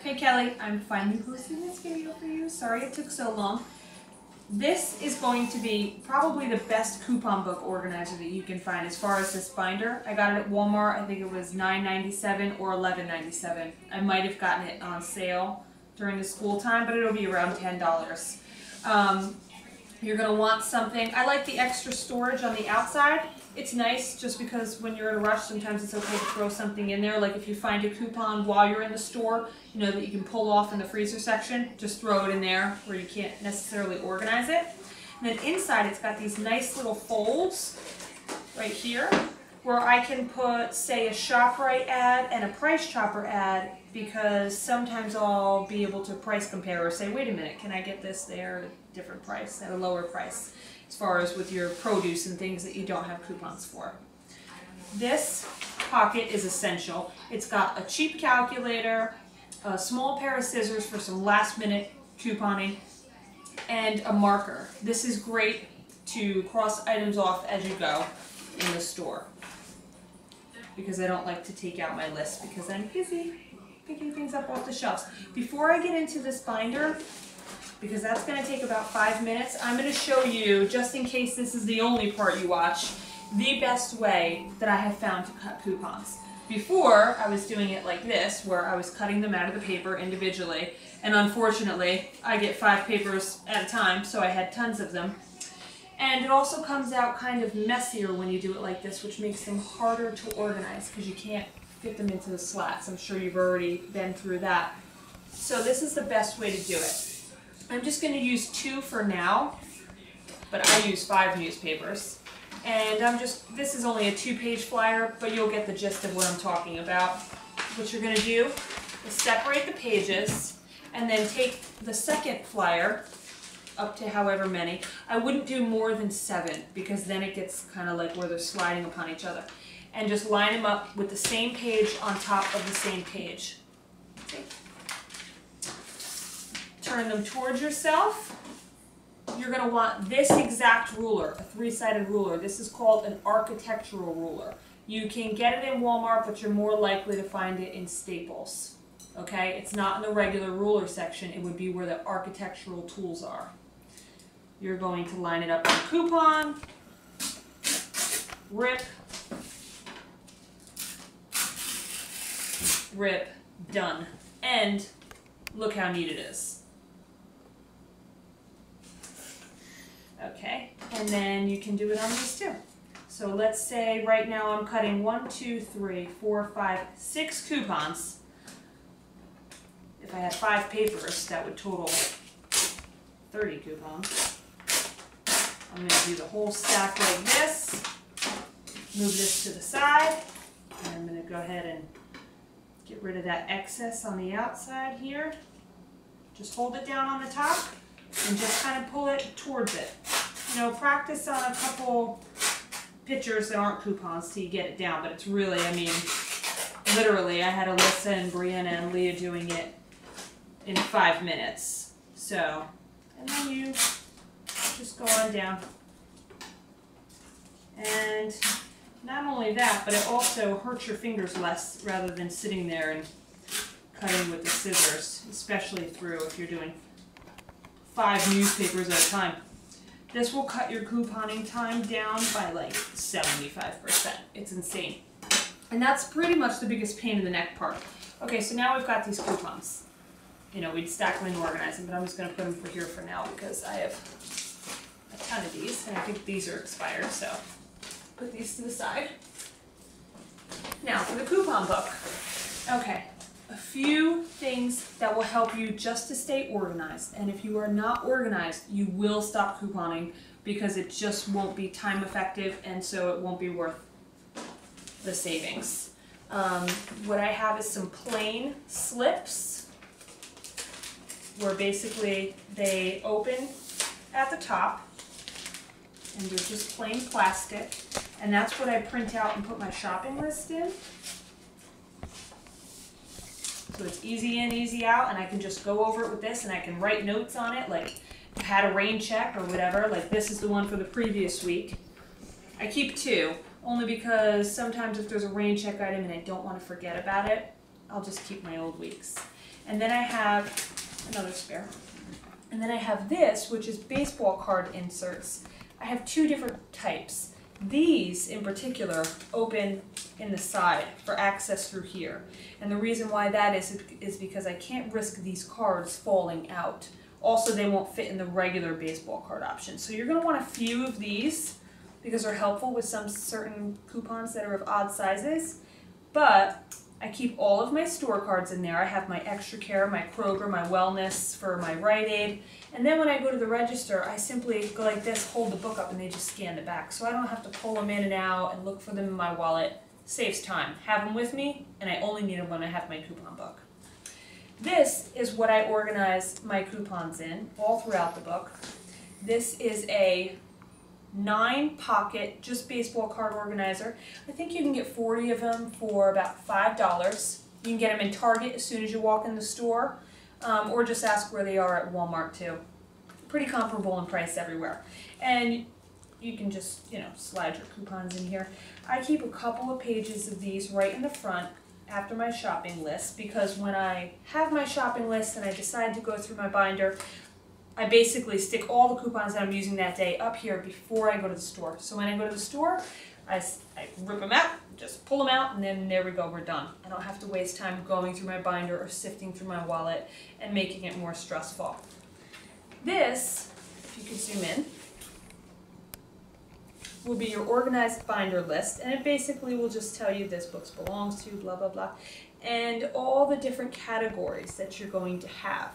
Hey Kelly, I'm finally posting this video for you. Sorry it took so long. This is going to be probably the best coupon book organizer that you can find as far as this binder. I got it at Walmart. I think it was $9.97 or $11.97. I might have gotten it on sale during the school time, but it'll be around $10. You're going to want something. I like the extra storage on the outside. It's nice just because when you're in a rush, sometimes it's okay to throw something in there. Like if you find a coupon while you're in the store, you know, that you can pull off in the freezer section, just throw it in there where you can't necessarily organize it. And then inside it's got these nice little folds right here where I can put, say, a ShopRite ad and a Price Chopper ad, because sometimes I'll be able to price compare or say, wait a minute, can I get this there at a different price, at a lower price, as far as with your produce and things that you don't have coupons for. This pocket is essential. It's got a cheap calculator, a small pair of scissors for some last minute couponing, and a marker. This is great to cross items off as you go in the store, because I don't like to take out my list because I'm busy picking things up off the shelves. Before I get into this binder, because that's going to take about 5 minutes, I'm going to show you, just in case this is the only part you watch, the best way that I have found to cut coupons. Before, I was doing it like this, where I was cutting them out of the paper individually, and unfortunately, I get 5 papers at a time, so I had tons of them. And it also comes out kind of messier when you do it like this, which makes them harder to organize because you can't fit them into the slats. I'm sure you've already been through that. So this is the best way to do it. I'm just going to use 2 for now, but I use 5 newspapers. And this is only a 2-page flyer, but you'll get the gist of what I'm talking about. What you're going to do is separate the pages and then take the second flyer up to however many. I wouldn't do more than 7 because then it gets kind of like where they're sliding upon each other. And just line them up with the same page on top of the same page. Okay. Turn them towards yourself. You're going to want this exact ruler, a 3-sided ruler. This is called an architectural ruler. You can get it in Walmart, but you're more likely to find it in Staples. Okay? It's not in the regular ruler section. It would be where the architectural tools are. You're going to line it up on a coupon, rip, rip, done. And look how neat it is. Okay, and then you can do it on these too. So let's say right now I'm cutting 1, 2, 3, 4, 5, 6 coupons. If I had 5 papers, that would total 30 coupons. I'm going to do the whole stack like this. Move this to the side. And I'm going to go ahead and get rid of that excess on the outside here. Just hold it down on the top and just kind of pull it towards it. You know, practice on a couple pictures that aren't coupons till you get it down, but it's really, I mean, literally, I had Alyssa and Brianna and Leah doing it in 5 minutes. So, and then you just go on down. And not only that, but it also hurts your fingers less rather than sitting there and cutting with the scissors, especially through if you're doing 5 newspapers at a time. This will cut your couponing time down by like 75%. It's insane. And that's pretty much the biggest pain in the neck part. Okay, so now we've got these coupons. You know, we'd stack them and organize them, but I'm just going to put them for here for now because I have a ton of these, and I think these are expired, so put these to the side. Now for the coupon book. Okay, a few things that will help you just to stay organized. And if you are not organized, you will stop couponing because it just won't be time effective, and so it won't be worth the savings. What I have is some plain slips where basically they open at the top and they're just plain plastic, and that's what I print out and put my shopping list in. So it's easy in, easy out, and I can just go over it with this and I can write notes on it, like I've had a rain check or whatever, like this is the one for the previous week. I keep 2, only because sometimes if there's a rain check item and I don't want to forget about it, I'll just keep my old weeks. And then I have another spare. And then I have this, which is baseball card inserts. I have two different types. These, in particular, open in the side for access through here. And the reason why that is because I can't risk these cards falling out. Also, they won't fit in the regular baseball card option. So you're going to want a few of these because they're helpful with some certain coupons that are of odd sizes. But I keep all of my store cards in there. I have my Extra Care, my Kroger, my Wellness for my Rite Aid. And then when I go to the register, I simply go like this, hold the book up, and they just scan the back. So I don't have to pull them in and out and look for them in my wallet. Saves time. Have them with me, and I only need them when I have my coupon book. This is what I organize my coupons in all throughout the book. This is a 9-pocket, just baseball card organizer. I think you can get 40 of them for about $5. You can get them in Target as soon as you walk in the store, or just ask where they are at Walmart too. Pretty comparable in price everywhere. And you can just, slide your coupons in here. I keep a couple of pages of these right in the front after my shopping list, because when I have my shopping list and I decide to go through my binder, I basically stick all the coupons that I'm using that day up here before I go to the store. So when I go to the store, I rip them out, just pull them out, and then there we go, we're done. I don't have to waste time going through my binder or sifting through my wallet and making it more stressful. This, if you could zoom in, will be your organized binder list, and it basically will just tell you this book belongs to, blah, blah, blah, and all the different categories that you're going to have.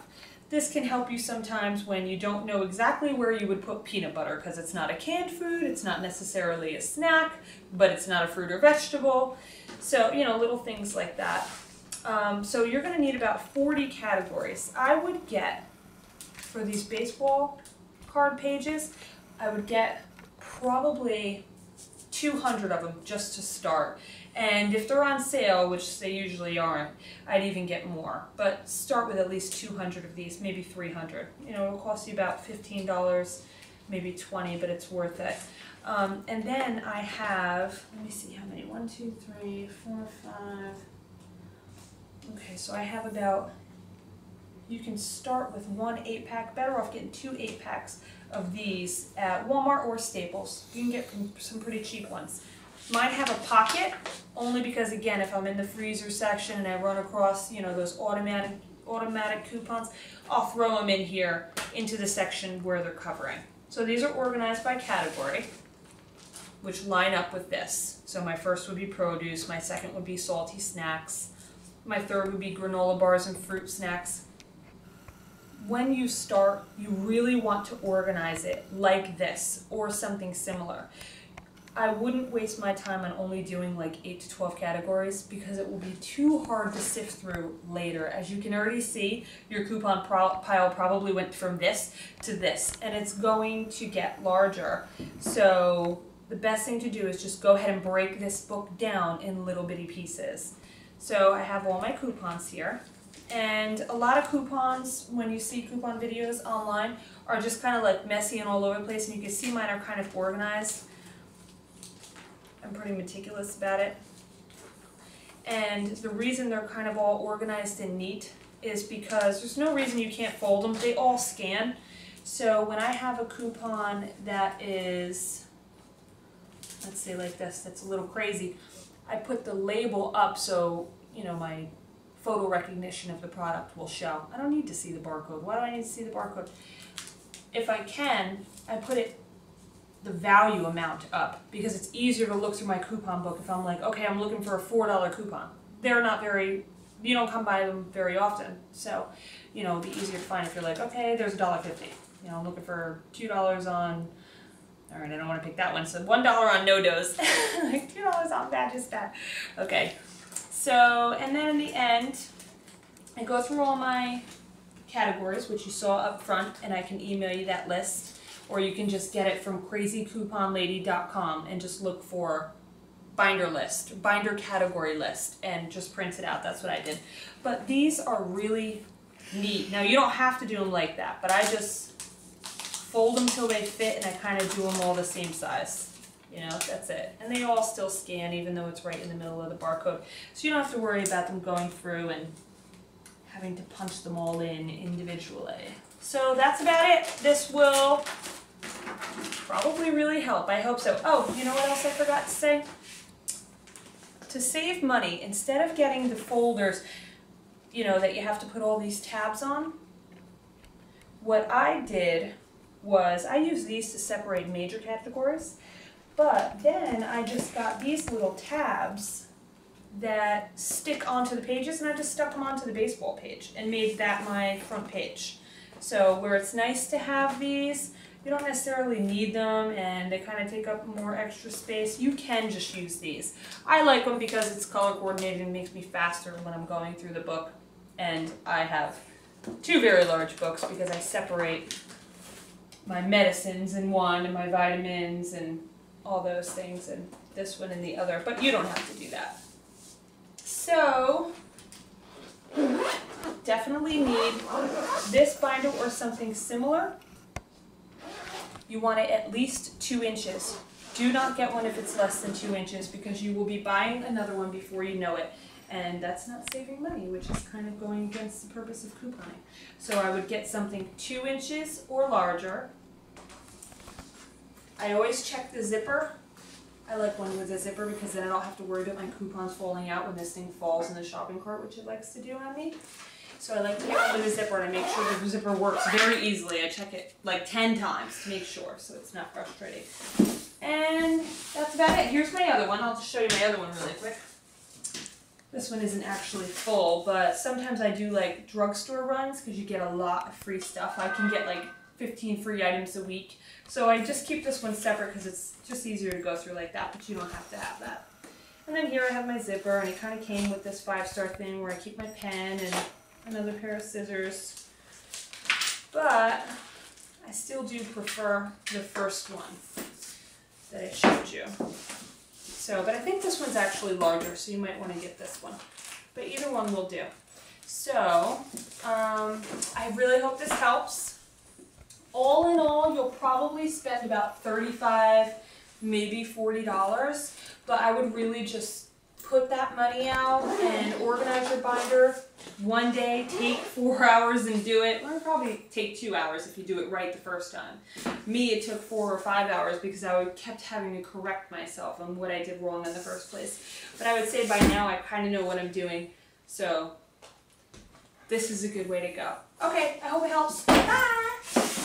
This can help you sometimes when you don't know exactly where you would put peanut butter, because it's not a canned food, it's not necessarily a snack, but it's not a fruit or vegetable. So, little things like that. So you're going to need about 40 categories. I would get, for these baseball card pages, I would get probably 200 of them just to start. And if they're on sale, which they usually aren't, I'd even get more. But start with at least 200 of these, maybe 300. It'll cost you about $15, maybe 20, but it's worth it. And then I have, let me see how many, 1, 2, 3, 4, 5. Okay, so I have about, you can start with 1 8-pack, better off getting 2 8-packs of these at Walmart or Staples. You can get some pretty cheap ones. Mine have a pocket, only because, again, if I'm in the freezer section and I run across, those automatic coupons, I'll throw them in here into the section where they're covering. So these are organized by category, which line up with this. So my first would be produce, my second would be salty snacks, my third would be granola bars and fruit snacks. When you start, you really want to organize it like this or something similar. I wouldn't waste my time on only doing like 8 to 12 categories, because it will be too hard to sift through later. As you can already see, your coupon pile probably went from this to this, and it's going to get larger. So the best thing to do is just go ahead and break this book down in little bitty pieces. So I have all my coupons here. And a lot of coupons, when you see coupon videos online, are just kind of like messy and all over the place, and you can see mine are kind of organized. I'm pretty meticulous about it. And the reason they're kind of all organized and neat is because there's no reason you can't fold them. They all scan. So when I have a coupon that is, let's say like this, that's a little crazy, I put the label up so, my photo recognition of the product will show. I don't need to see the barcode. Why do I need to see the barcode? If I can, I put the value amount up, because it's easier to look through my coupon book if I'm like, okay, I'm looking for a $4 coupon. They're not you don't come by them very often. So, it'll be easier to find if you're like, okay, there's $1.50. I'm looking for $2 on, all right, I don't want to pick that one. So $1 on No-Dos. Like $2 on Magistat. Okay. So, and then in the end, I go through all my categories, which you saw up front, and I can email you that list. Or you can just get it from crazycouponlady.com and just look for binder list, binder category list, and just print it out. That's what I did. But these are really neat. Now, you don't have to do them like that, but I just fold them till they fit, and I kind of do them all the same size. That's it. And they all still scan, even though it's right in the middle of the barcode. So you don't have to worry about them going through and having to punch them all in individually. So that's about it. This will probably really help. I hope so. Oh, you know what else I forgot to say? To save money, instead of getting the folders, you know, that you have to put all these tabs on, what I did was I used these to separate major categories, but then I just got these little tabs that stick onto the pages, and I just stuck them onto the baseball page and made that my front page. So where it's nice to have these, you don't necessarily need them and they kind of take up more extra space. You can just use these. I like them because it's color coordinated and makes me faster when I'm going through the book. And I have two very large books because I separate my medicines in one and my vitamins and all those things, and this one in the other, but you don't have to do that. So definitely need this binder or something similar. You want it at least 2 inches. Do not get one if it's less than 2 inches because you will be buying another one before you know it. And that's not saving money, which is kind of going against the purpose of couponing. So I would get something 2 inches or larger. I always check the zipper. I like one with a zipper because then I don't have to worry about my coupons falling out when this thing falls in the shopping cart, which it likes to do on me. So I like to get one with a zipper, and I make sure the zipper works very easily. I check it like 10 times to make sure, so it's not frustrating. And that's about it. Here's my other one. I'll just show you my other one really quick. This one isn't actually full, but sometimes I do like drugstore runs because you get a lot of free stuff. I can get like 15 free items a week. So I just keep this one separate because it's just easier to go through like that, but you don't have to have that. And then here I have my zipper, and it kind of came with this 5-star thing where I keep my pen and another pair of scissors. But I still do prefer the first one that I showed you. So, but I think this one's actually larger, so you might want to get this one. But either one will do. So, I really hope this helps. All in all, you'll probably spend about $35, maybe $40, but I would really just put that money out and organize your binder. One day, take 4 hours and do it. Or probably take 2 hours if you do it right the first time. Me, it took 4 or 5 hours because I kept having to correct myself on what I did wrong in the first place. But I would say by now I kind of know what I'm doing, so this is a good way to go. Okay, I hope it helps. Bye!